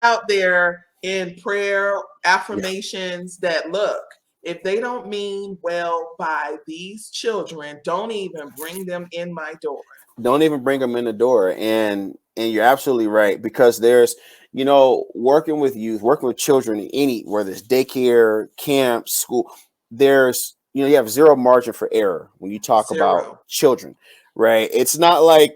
out there in prayer affirmations that look, if they don't mean well by these children, don't even bring them in my door. Don't even bring them in the door. And you're absolutely right, because there's, working with youth, working with children in any, whether it's daycare, camp, school, there's, you have zero margin for error when you talk about Zero. children, right? It's not like,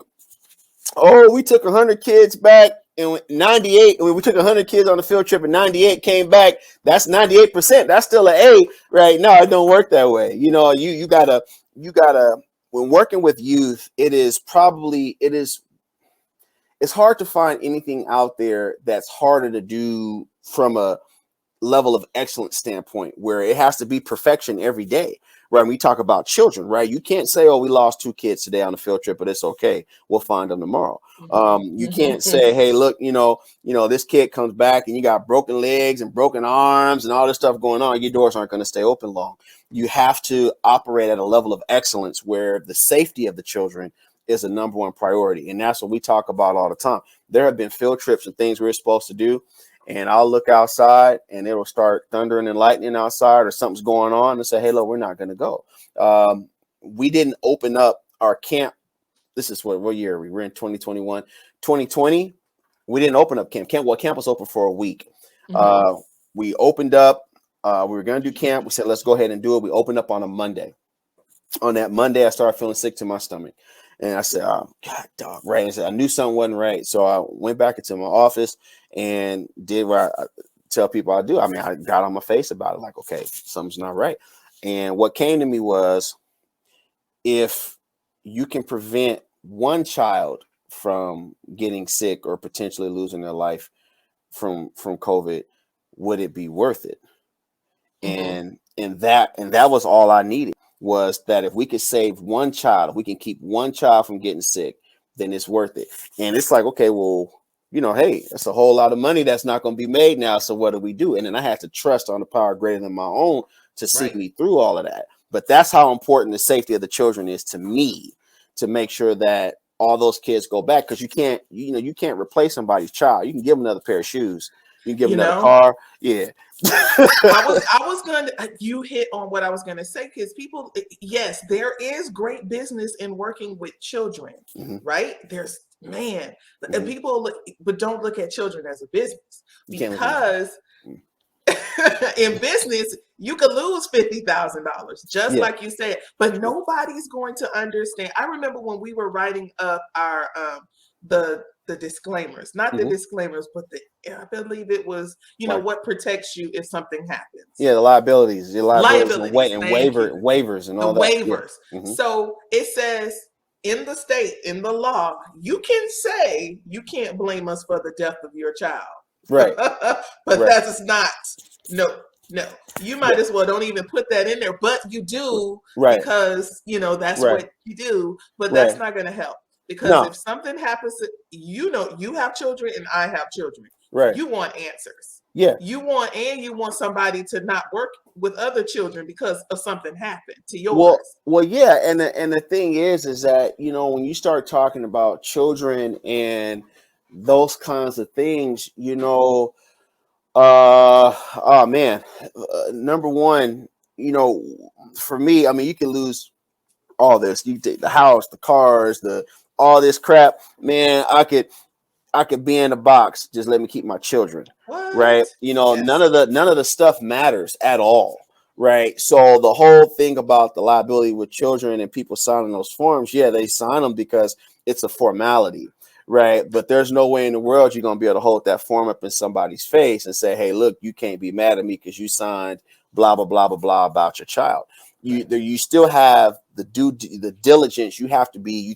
oh, we took 100 kids back and 98, we took 100 kids on the field trip and 98 came back. That's 98%. That's still an A, right? No, it don't work that way. You gotta, when working with youth, it's hard to find anything out there that's harder to do from a level of excellence standpoint, where it has to be perfection every day. Right. When we talk about children, right? You can't say, oh, we lost 2 kids today on the field trip, but it's okay. We'll find them tomorrow. You can't say, hey, look, this kid comes back and you got broken legs and broken arms and all this stuff going on. Your doors aren't going to stay open long. You have to operate at a level of excellence where the safety of the children is the number one priority. And that's what we talk about all the time. There have been field trips and things we're supposed to do, and I'll look outside and it'll start thundering and lightning outside, or something's going on, and say, hey, look, we're not going to go. We didn't open up our camp. This is what year we were in, 2021, 2020. We didn't open up camp. Camp was open for a week. We opened up. We were going to do camp. We said, let's go ahead and do it. We opened up on a Monday. On that Monday, I started feeling sick to my stomach. And I said, oh, God, dog, right? And I knew something wasn't right. So I went back into my office and did what I tell people I do. I mean, I got on my face about it, like, okay, something's not right. And what came to me was, if you can prevent one child from getting sick or potentially losing their life from COVID, would it be worth it? And that was all I needed, was that if we could save one child, if we can keep one child from getting sick, then it's worth it. And it's like, okay, well, hey, that's a whole lot of money that's not going to be made now. So what do we do? And then I had to trust on the power greater than my own to see me through all of that. But that's how important the safety of the children is to me, to make sure that all those kids go back. Because you can't replace somebody's child. You can give them another pair of shoes. You can give them another car. Yeah. I was going to, you hit on what I was going to say, because people, yes, there is great business in working with children, right? There's, man, and people but don't look at children as a business, because in business, you could lose $50,000, just like you said, but nobody's going to understand. I remember when we were writing up our, the disclaimers, not the disclaimers, but I believe it was, what protects you if something happens. Yeah, the liabilities and waivers and all that. Waivers. So it says in the state, in the law, you can say you can't blame us for the death of your child. Right. But that's not, no. You might as well don't even put that in there, but you do, because, that's what you do, but that's not going to help. Because if something happens, you have children and I have children. Right. You want answers. Yeah. You want somebody to not work with other children because of something happened to yours. Well, yeah. And the thing is that, when you start talking about children and those kinds of things, oh man, number one, for me, I mean, you can lose all this. You take the house, the cars, all this crap, man. I could be in a box. Just let me keep my children. What? Right? None of the stuff matters at all. Right. So the whole thing about the liability with children and people signing those forms, yeah, they sign them because it's a formality. Right. But there's no way in the world you're going to be able to hold that form up in somebody's face and say, hey, look, you can't be mad at me because you signed blah, blah, blah, blah, blah about your child. You still have the diligence. You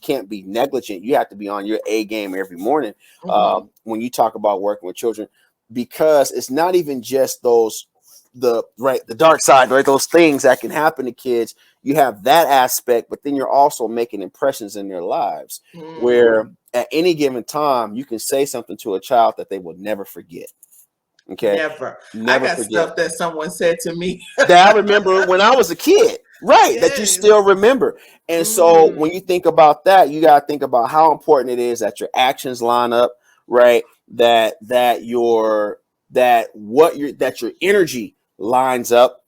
can't be negligent. You have to be on your A game every morning when you talk about working with children, because it's not even just the dark side, right? Those things that can happen to kids. You have that aspect, but then you're also making impressions in their lives where at any given time you can say something to a child that they will never forget. Okay. Never I got forget stuff that someone said to me that I remember when I was a kid, right? Yes. That you still remember. And so when you think about that, you got to think about how important it is that your actions line up, right? That your energy lines up.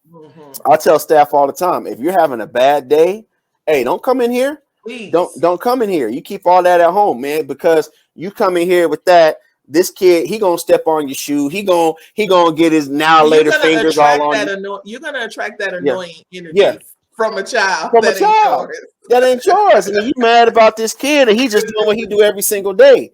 I tell staff all the time, if you're having a bad day, hey, don't come in here. Please. Don't come in here. You keep all that at home, man, because you come in here with that. This kid, he gonna step on your shoe. He gonna get his now And later fingers all on you. you're gonna attract that Yeah, annoying yeah. energy from a child From a that ain't child yours. that ain't yours, and then you mad about this kid, and he just doing what he do every single day.